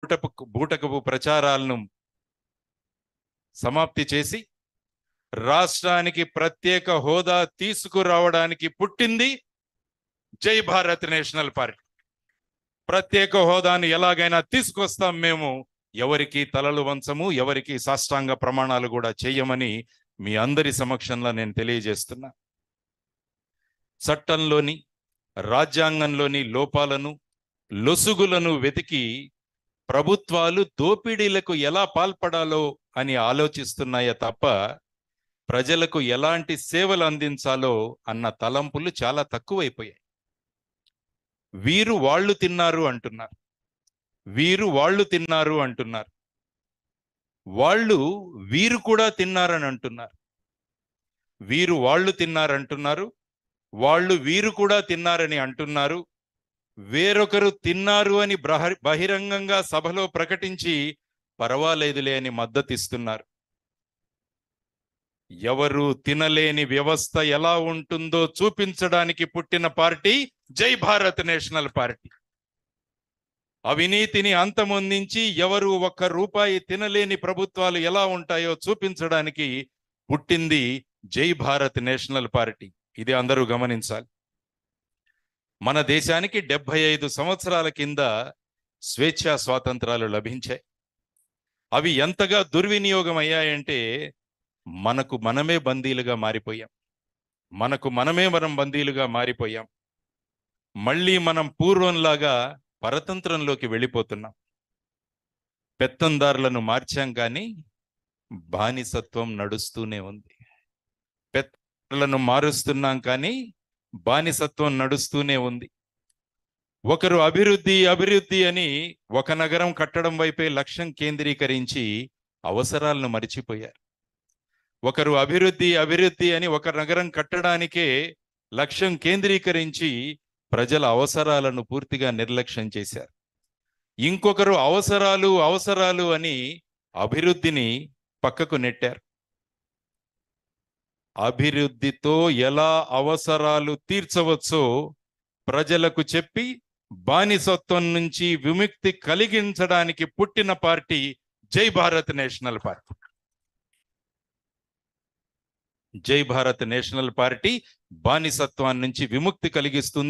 బూటకపు ప్రచారాలను సమాప్తి చేసి రాష్ట్రానికి ప్రత్యేక హోదా తీసుకురావడానికి పుట్టింది జై భారత్ నేషనల్ పార్టీ. ప్రత్యేక హోదాను ఎలాగైనా తీసుకొస్తాం మేము, ఎవరికి తలలు వంచము, ఎవరికి సాష్టాంగ ప్రమాణాలు కూడా చేయమని మీ అందరి సమక్షంలో నేను తెలియజేస్తున్నా. చట్టంలోని రాజ్యాంగంలోని లోపాలను లొసుగులను వెతికి ప్రభుత్వాలు దోపిడీలకు ఎలా పాల్పడాలో అని ఆలోచిస్తున్నాయే తప్ప ప్రజలకు ఎలాంటి సేవలు అందించాలో అన్న తలంపులు చాలా తక్కువైపోయాయి. వీరు వాళ్ళు తిన్నారు అంటున్నారు, వీరు వాళ్ళు తిన్నారు అంటున్నారు, వాళ్ళు వీరు కూడా తిన్నారని అంటున్నారు. వీరు వాళ్ళు తిన్నారంటున్నారు, వాళ్ళు వీరు కూడా తిన్నారని అంటున్నారు. వేరొకరు తిన్నారు అని బహిరంగంగా సభలో ప్రకటించి పర్వాలేదులే అని మద్దతిస్తున్నారు. ఎవరు తినలేని వ్యవస్థ ఎలా ఉంటుందో చూపించడానికి పుట్టిన పార్టీ జై భారత్ నేషనల్ పార్టీ. అవినీతిని అంతమొందించి ఎవరు ఒక్క రూపాయి తినలేని ప్రభుత్వాలు ఎలా ఉంటాయో చూపించడానికి పుట్టింది జై భారత్ నేషనల్ పార్టీ. ఇది అందరూ గమనించాలి. మన దేశానికి 75 సంవత్సరాల కింద స్వేచ్ఛా స్వాతంత్రాలు లభించాయి. అవి ఎంతగా దుర్వినియోగం అయ్యాయంటే మనకు మనమే బందీలుగా మారిపోయాం. మనం బందీలుగా మారిపోయాం. మళ్ళీ మనం పూర్వంలాగా పరతంత్రంలోకి వెళ్ళిపోతున్నాం. పెత్తందారులను మార్చాం కానీ బానిసత్వం నడుస్తూనే ఉంది. పెత్తందారులను మారుస్తున్నాం కానీ బానిసత్వం నడుస్తూనే ఉంది. ఒకరు అభివృద్ధి అభివృద్ధి అని ఒక నగరం కట్టడం వైపే లక్ష్యం కేంద్రీకరించి అవసరాలను మరిచిపోయారు. ఒకరు అభివృద్ధి అభివృద్ధి అని ఒక నగరం కట్టడానికే లక్ష్యం కేంద్రీకరించి ప్రజల అవసరాలను పూర్తిగా నిర్లక్ష్యం చేశారు. ఇంకొకరు అవసరాలు అవసరాలు అని అభివృద్ధిని పక్కకు నెట్టారు. అభివృద్ధితో ఎలా అవసరాలు తీర్చవచ్చో ప్రజలకు చెప్పి బానిసత్వం నుంచి విముక్తి కలిగించడానికి పుట్టిన పార్టీ జై భారత్ నేషనల్ పార్టీ. జై భారత్ నేషనల్ పార్టీ బానిసత్వాన్ని నుంచి విముక్తి కలిగిస్తుంది.